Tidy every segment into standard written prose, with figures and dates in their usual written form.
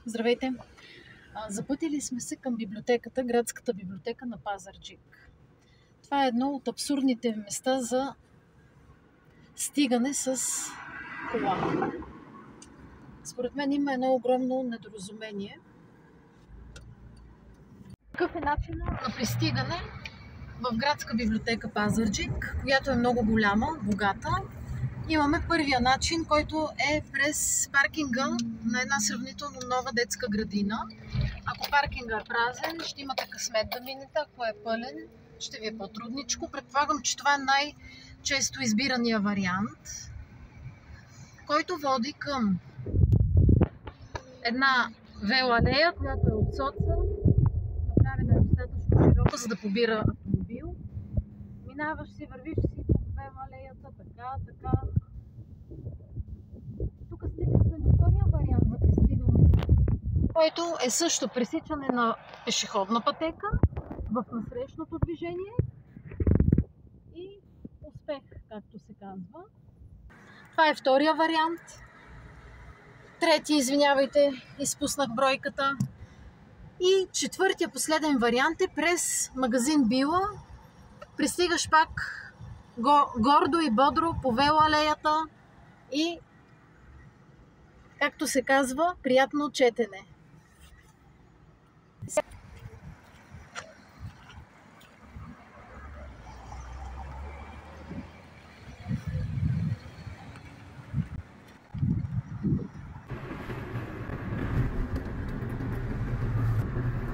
Здравейте! Запътили сме се към библиотеката, градската библиотека на Пазарджик. Това е едно от абсурдните места за стигане с кола. Според мен има едно огромно недоразумение. Какъв е начинът на пристигане в градска библиотека Пазарджик, която е много голяма, богата? Имаме първия начин, който е през паркинга на една сравнително нова детска градина. Ако паркинга е празен, ще имате късмет да минете, ако е пълен, ще ви е по-трудничко. Предполагам, че това е най-често избирания вариант, който води към една велоалея, която е от соца, направена е достатъчно широка, за да побира автомобил. Минаваш си, вървиш си по велоалеята, така. Тук стигнахме до втория вариант за пристигане, който е също пресичане на пешеходна пътека в насрещното движение и успех, както се казва. Това е втория вариант. Трети, извинявайте, изпуснах бройката. И четвъртия, последен вариант е през магазин Била. Пристигаш пак гордо и бодро по велоалеята и, както се казва, приятно четене.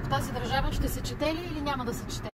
В тази държава ще се чете ли или няма да се чете?